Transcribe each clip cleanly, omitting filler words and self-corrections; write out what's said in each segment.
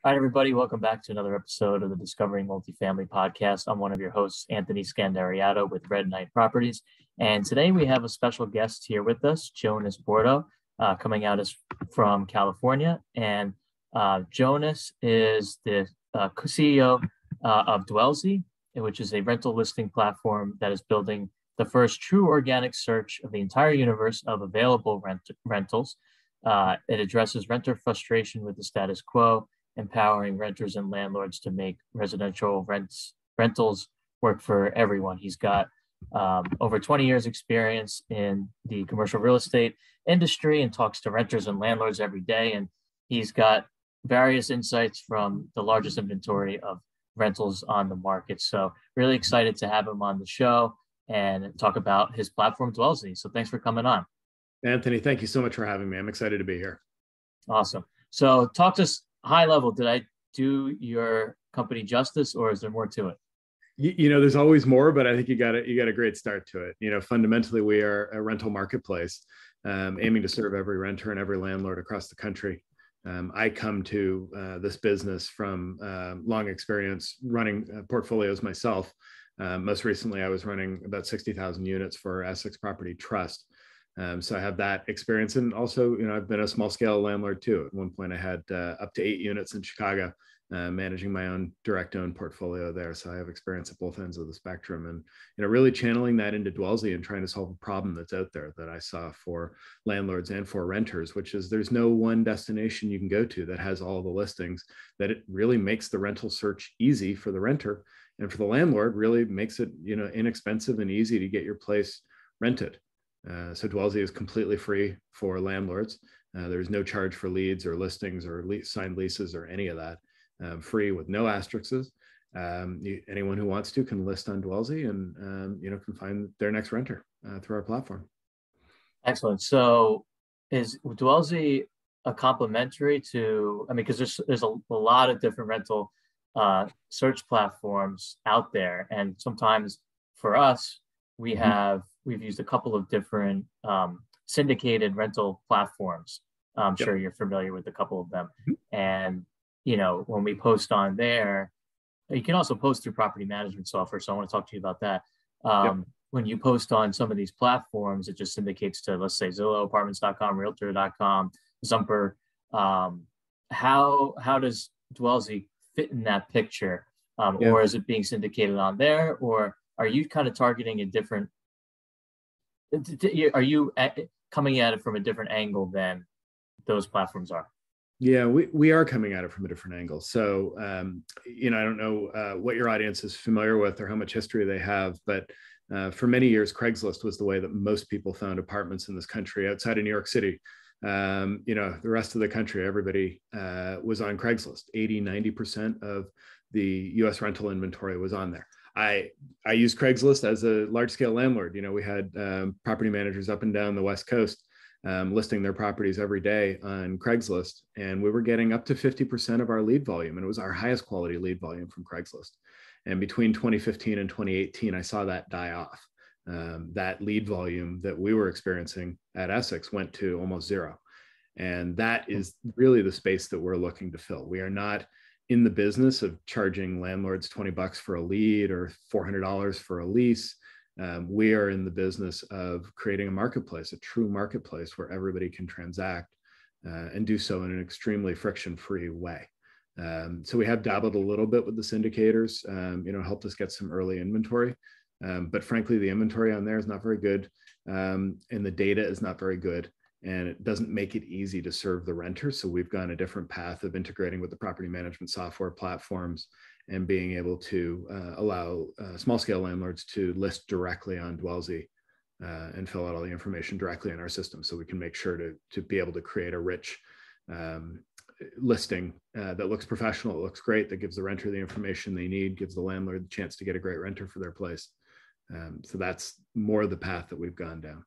All right, everybody, welcome back to another episode of the Discovering Multifamily Podcast. I'm one of your hosts, Anthony Scandariato with Red Knight Properties. And today we have a special guest here with us, Jonas Bordo, coming out from California. And Jonas is the CEO of Dwellsy, which is a rental listing platform that is building the first true organic search of the entire universe of available rentals. It addresses renter frustration with the status quo, empowering renters and landlords to make residential rentals work for everyone. He's got over 20 years experience in the commercial real estate industry and talks to renters and landlords every day. And he's got various insights from the largest inventory of rentals on the market. So really excited to have him on the show and talk about his platform, Dwellsy. So thanks for coming on. Anthony, thank you so much for having me. I'm excited to be here. Awesome. So talk to us high level. Did I do your company justice, or is there more to it? You know, there's always more, but I think you got a great start to it. You know, fundamentally, we are a rental marketplace aiming to serve every renter and every landlord across the country. I come to this business from long experience running portfolios myself. Most recently, I was running about 60,000 units for Essex Property Trust. So I have that experience. And also, you know, I've been a small scale landlord too. At one point I had up to 8 units in Chicago, managing my own direct owned portfolio there. So I have experience at both ends of the spectrum, and, you know, really channeling that into Dwellsy and trying to solve a problem that's out there that I saw for landlords and for renters, which is there's no one destination you can go to that has all the listings, that it really makes the rental search easy for the renter, and for the landlord really makes it, you know, inexpensive and easy to get your place rented. So Dwellsy is completely free for landlords. There's no charge for leads or listings or signed leases or any of that. Free with no asterisks. Anyone who wants to can list on Dwellsy and you know, can find their next renter through our platform. Excellent. So is Dwellsy a complementary to, I mean, because there's a lot of different rental search platforms out there, and sometimes for us, we've used a couple of different syndicated rental platforms. I'm sure you're familiar with a couple of them. And, you know, when we post on there, you can also post through property management software. So I want to talk to you about that. When you post on some of these platforms, it just syndicates to, let's say, Zillow, apartments.com, realtor.com, Zumper. How does Dwellsy fit in that picture? Or is it being syndicated on there? Or are you kind of targeting a different, are you coming at it from a different angle than those platforms are? Yeah, we are coming at it from a different angle. So, you know, I don't know what your audience is familiar with or how much history they have, but for many years, Craigslist was the way that most people found apartments in this country outside of New York City. You know, the rest of the country, everybody was on Craigslist. 80-90% of the US rental inventory was on there. I used Craigslist as a large scale landlord. You know, we had property managers up and down the West Coast listing their properties every day on Craigslist. And we were getting up to 50% of our lead volume. And it was our highest quality lead volume from Craigslist. And between 2015 and 2018, I saw that die off. That lead volume that we were experiencing at Essex went to almost zero. And that is really the space that we're looking to fill. We are not in the business of charging landlords $20 for a lead or $400 for a lease. We are in the business of creating a marketplace, a true marketplace where everybody can transact and do so in an extremely friction-free way. So we have dabbled a little bit with the syndicators, you know, helped us get some early inventory. But frankly, the inventory on there is not very good, and the data is not very good. And it doesn't make it easy to serve the renter. So we've gone a different path of integrating with the property management software platforms and being able to allow small scale landlords to list directly on Dwellsy and fill out all the information directly in our system. So we can make sure to be able to create a rich listing that looks professional, it looks great, that gives the renter the information they need, gives the landlord the chance to get a great renter for their place. So that's more the path that we've gone down.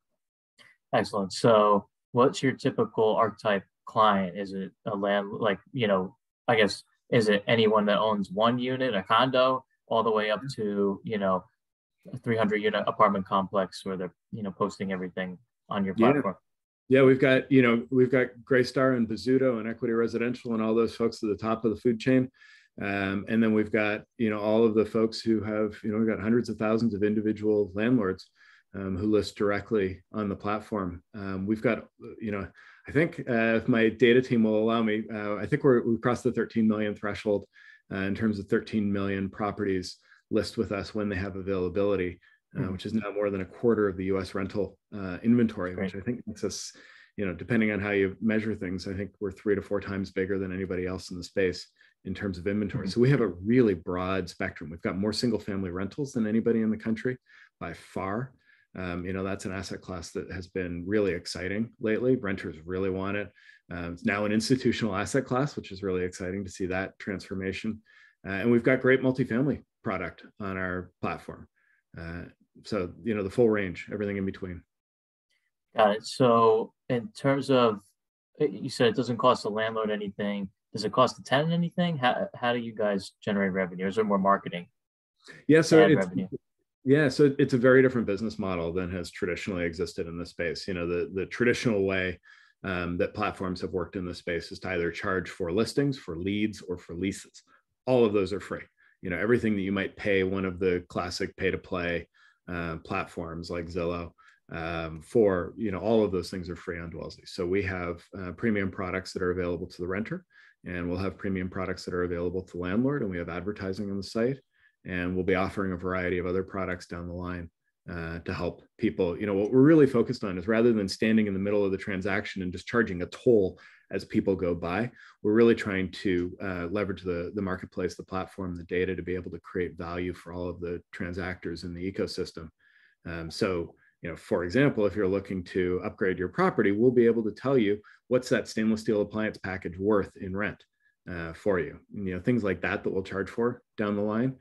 Excellent. So what's your typical archetype client? Is it a land, like, you know, I guess, is it anyone that owns one unit, a condo, all the way up to, you know, a 300 unit apartment complex where they're, you know, posting everything on your platform? Yeah, we've got Greystar and Bozzuto and Equity Residential and all those folks at the top of the food chain. And then we've got, all of the folks who have, we've got hundreds of thousands of individual landlords who list directly on the platform. We've got, I think if my data team will allow me, I think we've crossed the 13 million threshold in terms of 13 million properties list with us when they have availability. Which is now more than a quarter of the U.S. rental inventory, which I think makes us, depending on how you measure things, I think we're 3 to 4 times bigger than anybody else in the space in terms of inventory. So we have a really broad spectrum. We've got more single family rentals than anybody in the country by far. That's an asset class that has been really exciting lately. Renters really want it. It's now an institutional asset class, which is really exciting to see that transformation. And we've got great multifamily product on our platform. So, the full range, everything in between. Got it. So in terms of, you said it doesn't cost the landlord anything. Does it cost the tenant anything? How do you guys generate revenue? Is there more marketing? Yeah, so revenue? So it's a very different business model than has traditionally existed in this space. The traditional way that platforms have worked in this space is to either charge for listings, for leads, or for leases. All of those are free. Everything that you might pay one of the classic pay-to-play platforms like Zillow for, all of those things are free on Dwellsy. So we have premium products that are available to the renter, and we'll have premium products that are available to the landlord, and we have advertising on the site, and we'll be offering a variety of other products down the line to help people. What we're really focused on is, rather than standing in the middle of the transaction and just charging a toll as people go by, we're really trying to leverage the marketplace, the platform, the data to be able to create value for all of the transactors in the ecosystem. So, for example, if you're looking to upgrade your property, we'll be able to tell you what's that stainless steel appliance package worth in rent for you. Things like that we'll charge for down the line.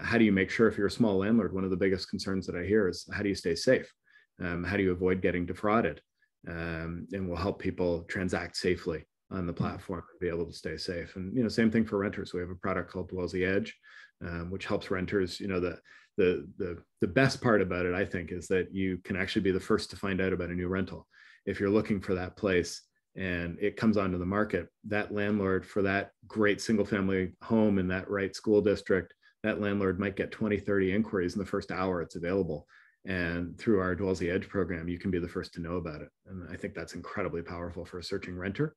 How do you make sure, if you're a small landlord, one of the biggest concerns that I hear is, how do you stay safe? How do you avoid getting defrauded? And we'll help people transact safely on the platform and be able to stay safe. And, same thing for renters. We have a product called Dwellsy Edge, which helps renters. The best part about it, I think, is that you can actually be the first to find out about a new rental. If you're looking for that place and it comes onto the market, that landlord for that great single family home in that right school district, that landlord might get 20, 30 inquiries in the first hour it's available. And through our Dwellsy Edge program, you can be the first to know about it. And I think that's incredibly powerful for a searching renter.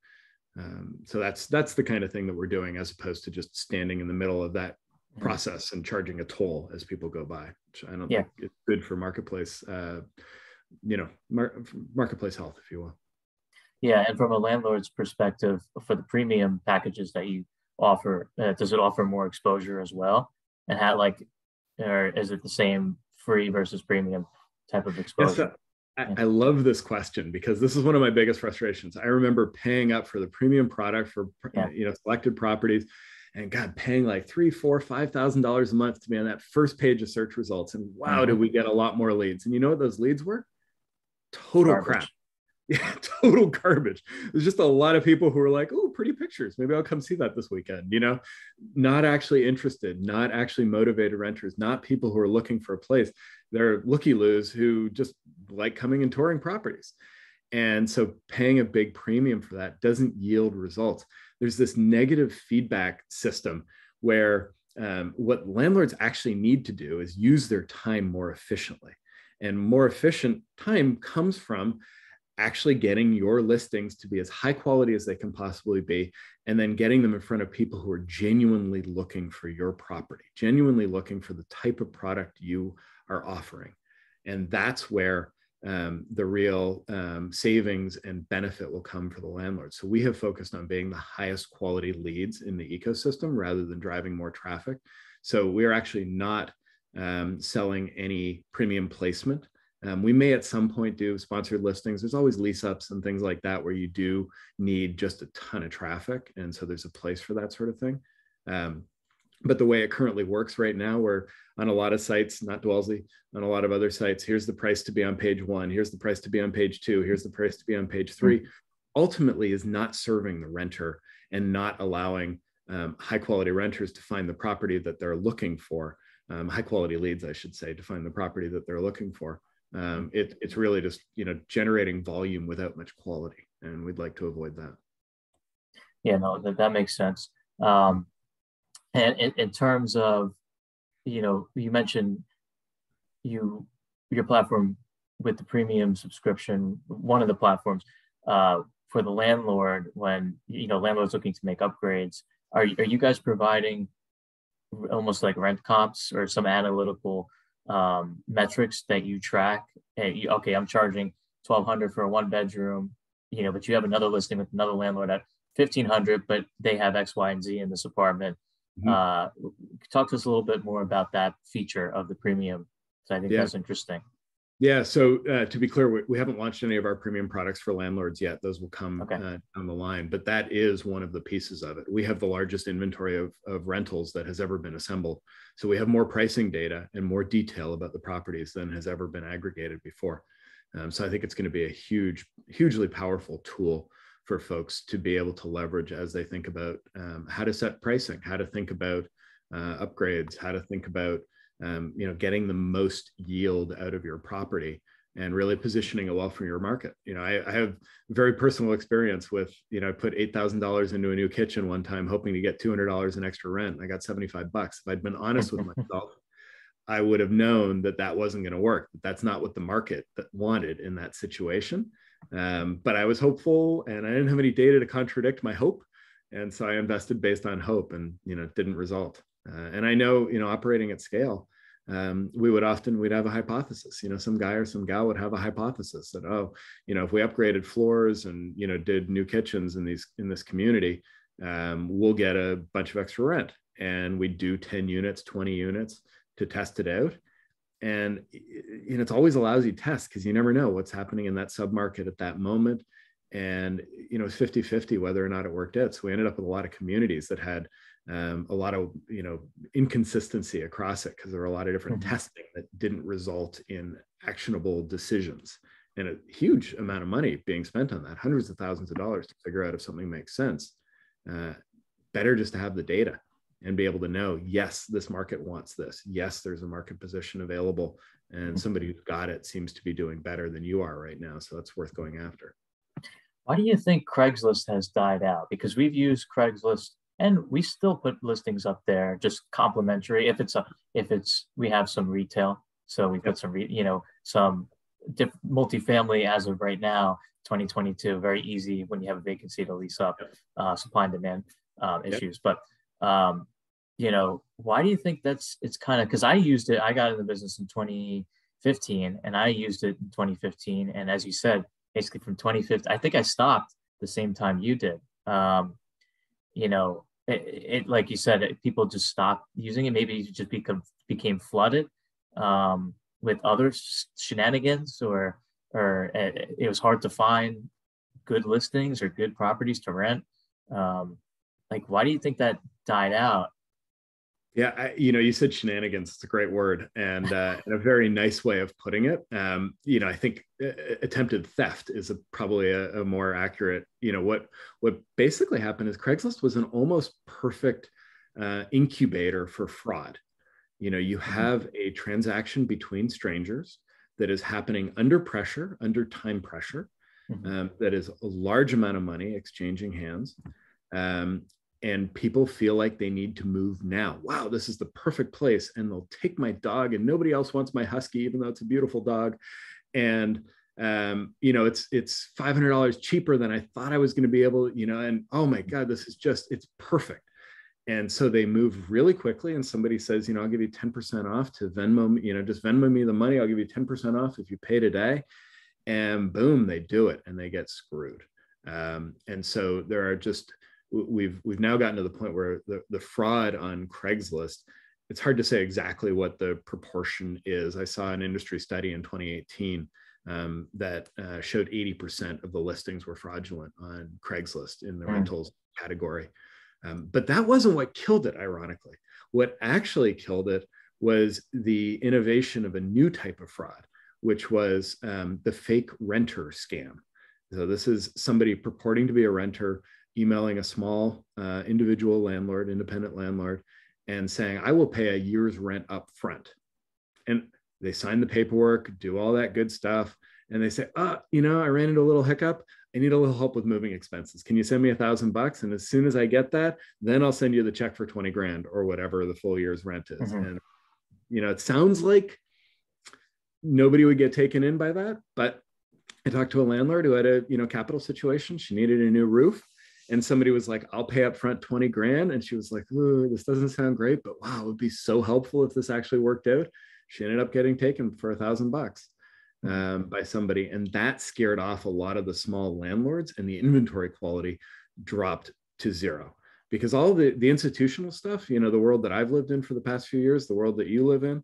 So that's the kind of thing that we're doing, as opposed to just standing in the middle of that process and charging a toll as people go by, which I don't think is good for marketplace, marketplace health, if you will. Yeah, and from a landlord's perspective, for the premium packages that you offer, does it offer more exposure as well? And or is it the same free versus premium type of exposure? Yes, I love this question, because this is one of my biggest frustrations. I remember paying up for the premium product for selected properties, and paying like $3,000, $4,000, $5,000 a month to be on that first page of search results. And wow, did we get a lot more leads? And you know what those leads were? Total crap. Yeah, total garbage. There's just a lot of people who are like, oh, pretty pictures. Maybe I'll come see that this weekend. Not actually interested, not actually motivated renters, not people who are looking for a place. They're looky-loos who just like coming and touring properties. And so paying a big premium for that doesn't yield results. There's this negative feedback system where what landlords actually need to do is use their time more efficiently. And more efficient time comes from actually getting your listings to be as high quality as they can possibly be, and then getting them in front of people who are genuinely looking for your property, genuinely looking for the type of product you are offering. And that's where the real savings and benefit will come for the landlord. So we have focused on being the highest quality leads in the ecosystem rather than driving more traffic. So we are actually not selling any premium placement. We may at some point do sponsored listings. There's always lease ups and things like that where you do need just a ton of traffic. And so there's a place for that sort of thing. But the way it currently works right now, we're on a lot of sites, not Dwellsy, on a lot of other sites, here's the price to be on page 1, here's the price to be on page 2, here's the price to be on page 3, ultimately is not serving the renter and not allowing high quality renters to find the property that they're looking for, high quality leads, I should say, to find the property that they're looking for. It's really just, generating volume without much quality, and we'd like to avoid that. Yeah, no, that makes sense. And in terms of, you mentioned your platform with the premium subscription, one of the platforms for the landlord, when landlords looking to make upgrades, are you guys providing almost like rent comps or some analytical metrics that you track? Okay, I'm charging $1,200 for a 1 bedroom, but you have another listing with another landlord at $1,500, but they have X, Y, and Z in this apartment. Mm-hmm. Talk to us a little bit more about that feature of the premium, because I think that's interesting. Yeah. So to be clear, we haven't launched any of our premium products for landlords yet. Those will come down the line, but that is one of the pieces of it. We have the largest inventory of rentals that has ever been assembled. So we have more pricing data and more detail about the properties than has ever been aggregated before. So I think it's going to be a hugely powerful tool for folks to be able to leverage as they think about how to set pricing, how to think about upgrades, how to think about getting the most yield out of your property and really positioning it well for your market. I have very personal experience with, I put $8,000 into a new kitchen one time, hoping to get $200 in extra rent. I got $75. If I'd been honest with myself, I would have known that wasn't going to work. That's not what the market wanted in that situation. But I was hopeful, and I didn't have any data to contradict my hope. And so I invested based on hope, and, it didn't result. And I know, operating at scale, we'd have a hypothesis. Some guy or some gal would have a hypothesis that, if we upgraded floors and, did new kitchens in this community, we'll get a bunch of extra rent. And we do 10 units, 20 units to test it out. And, it's always a lousy test because you never know what's happening in that submarket at that moment. And, it's 50-50 whether or not it worked out. So we ended up with a lot of communities that had a lot of, inconsistency across it because there were a lot of different testing that didn't result in actionable decisions, and a huge amount of money being spent on that, hundreds of thousands of dollars to figure out if something makes sense. Better just to have the data and be able to know, yes, this market wants this. Yes, there's a market position available, and somebody who's got it seems to be doing better than you are right now. So that's worth going after. Why do you think Craigslist has died out? Because we've used Craigslist and we still put listings up there, just complimentary. We have some retail, so we put some multifamily as of right now, 2022, very easy when you have a vacancy to lease up, supply and demand issues. But why do you think it's kind of, because I used it, I got in the business in 2015 and I used it in 2015. And as you said, basically from 2015, I think I stopped the same time you did. It like you said, people just stopped using it. Maybe it just became flooded with other shenanigans, or it was hard to find good listings or good properties to rent. Why do you think that died out? Yeah, you said shenanigans. It's a great word and a very nice way of putting it. I think attempted theft is probably a more accurate. What basically happened is Craigslist was an almost perfect incubator for fraud. You have a transaction between strangers that is happening under pressure, under time pressure, that is a large amount of money exchanging hands. And people feel like they need to move now. Wow, this is the perfect place. And they'll take my dog, and nobody else wants my husky, even though it's a beautiful dog. And, it's $500 cheaper than I thought I was going to be able, and oh my God, it's perfect. And so they move really quickly, and somebody says, I'll give you 10% off to Venmo, just Venmo me the money. I'll give you 10% off if you pay today. And boom, they do it and they get screwed. And so there are we've now gotten to the point where the fraud on Craigslist, it's hard to say exactly what the proportion is. I saw an industry study in 2018 that showed 80% of the listings were fraudulent on Craigslist in the rentals category. But that wasn't what killed it, ironically. What actually killed it was the innovation of a new type of fraud, which was the fake renter scam. So this is somebody purporting to be a renter, emailing a small individual landlord, independent landlord, and saying, I will pay a year's rent up front. And They sign the paperwork, do all that good stuff. And they say, I ran into a little hiccup. I need a little help with moving expenses. Can you send me $1,000? And as soon as I get that, then I'll send you the check for 20 grand or whatever the full year's rent is. Mm-hmm. And, it sounds like nobody would get taken in by that. But I talked to a landlord who had a, capital situation. She needed a new roof. And somebody was like, I'll pay up front 20 grand. And she was like, ooh, this doesn't sound great, but wow, it would be so helpful if this actually worked out. She ended up getting taken for $1,000 by somebody. And that scared off a lot of the small landlords, and the inventory quality dropped to zero. Because all the institutional stuff, the world that I've lived in for the past few years, the world that you live in,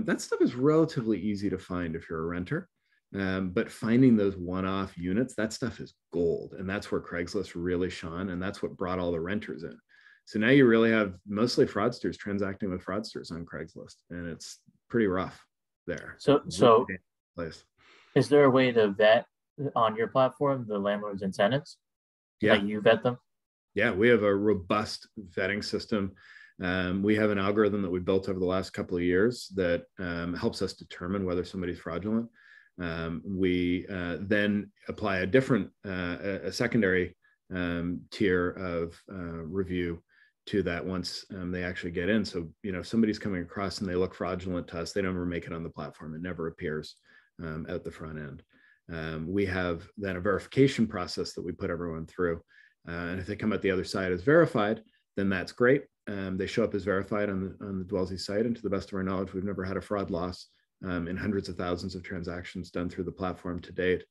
that stuff is relatively easy to find if you're a renter. But finding those one-off units, that stuff is gold. And that's where Craigslist really shone. And that's what brought all the renters in. So now you really have mostly fraudsters transacting with fraudsters on Craigslist. And it's pretty rough there. So is there a way to vet on your platform the landlords and tenants? Yeah. Like you vet them? Yeah, we have a robust vetting system. We have an algorithm that we built over the last couple of years that helps us determine whether somebody's fraudulent. We then apply a secondary tier of review to that once they actually get in. So, if somebody's coming across and they look fraudulent to us, they don't ever make it on the platform. It never appears at the front end. We have then a verification process that we put everyone through. And if they come out the other side as verified, then that's great. They show up as verified on the Dwellsy site. And to the best of our knowledge, we've never had a fraud loss in hundreds of thousands of transactions done through the platform to date.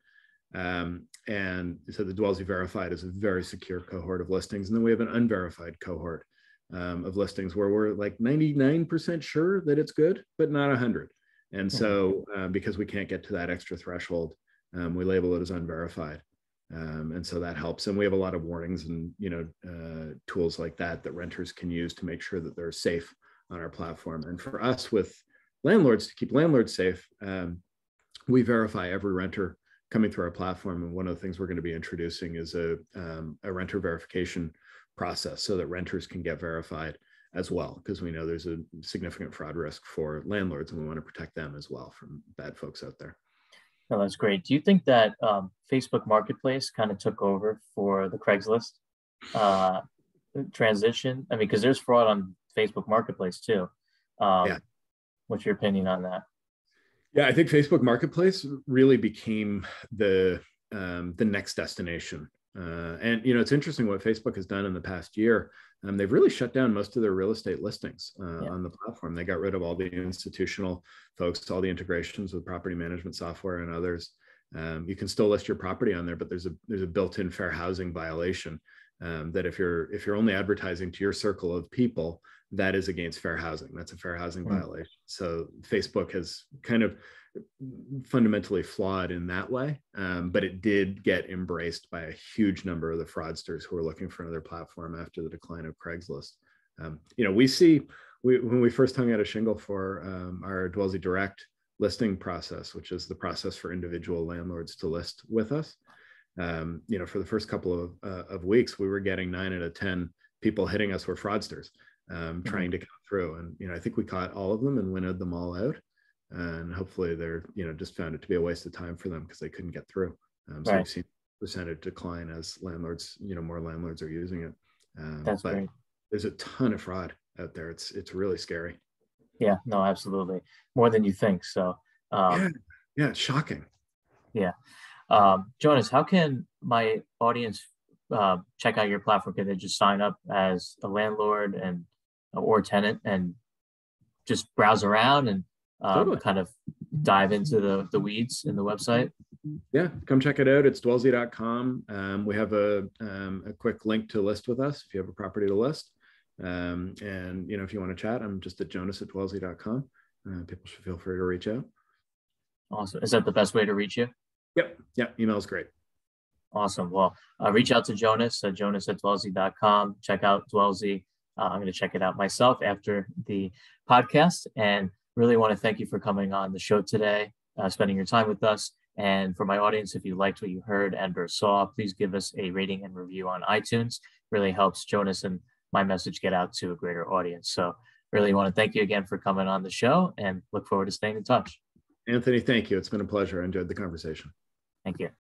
And so the Dwellsy verified is a very secure cohort of listings. And then we have an unverified cohort of listings where we're like 99% sure that it's good, but not 100. And so because we can't get to that extra threshold, we label it as unverified. And so that helps. And we have a lot of warnings and, tools like that renters can use to make sure that they're safe on our platform. And for us with landlords, to keep landlords safe, we verify every renter coming through our platform. And one of the things we're going to be introducing is a renter verification process so that renters can get verified as well, because we know there's a significant fraud risk for landlords, and we want to protect them as well from bad folks out there. No, that's great. Do you think that Facebook Marketplace kind of took over for the Craigslist transition? I mean, because there's fraud on Facebook Marketplace too. Yeah. What's your opinion on that? Yeah, I think Facebook Marketplace really became the next destination. And, it's interesting what Facebook has done in the past year. They've really shut down most of their real estate listings on the platform. They got rid of all the institutional folks, all the integrations with property management software and others. You can still list your property on there, but there's a built-in fair housing violation that if you're only advertising to your circle of people, that is against fair housing. That's a fair housing violation. So Facebook has kind of fundamentally flawed in that way, but it did get embraced by a huge number of the fraudsters who are looking for another platform after the decline of Craigslist. When we first hung out a shingle for our Dwellsy Direct listing process, which is the process for individual landlords to list with us, for the first couple of weeks, we were getting 9 out of 10 people hitting us were fraudsters trying to come through. And, I think we caught all of them and winnowed them all out. And hopefully they're, just found it to be a waste of time for them because they couldn't get through. So we've seen percentage decline as landlords, more landlords are using it. That's but great. There's a ton of fraud out there. It's really scary. Yeah, no, absolutely. More than you think. So, yeah, it's shocking. Yeah. Jonas, how can my audience check out your platform? Can they just sign up as a landlord or tenant and just browse around and Totally. kind of dive into the weeds in the website? Yeah, come check it out. It's Dwellsy.com. We have a quick link to list with us if you have a property to list. And if you want to chat, I'm just at Jonas@Dwellsy.com. People should feel free to reach out. Awesome. Is that the best way to reach you? Yep. Yeah. Email is great. Awesome. Well, reach out to Jonas at Jonas@Dwellsy.com. Check out Dwellsy. I'm going to check it out myself after the podcast, and really want to thank you for coming on the show today, spending your time with us. And for my audience, if you liked what you heard and or saw, please give us a rating and review on iTunes. Really helps Jonas and my message get out to a greater audience. So really want to thank you again for coming on the show and look forward to staying in touch. Anthony, thank you. It's been a pleasure. I enjoyed the conversation. Thank you.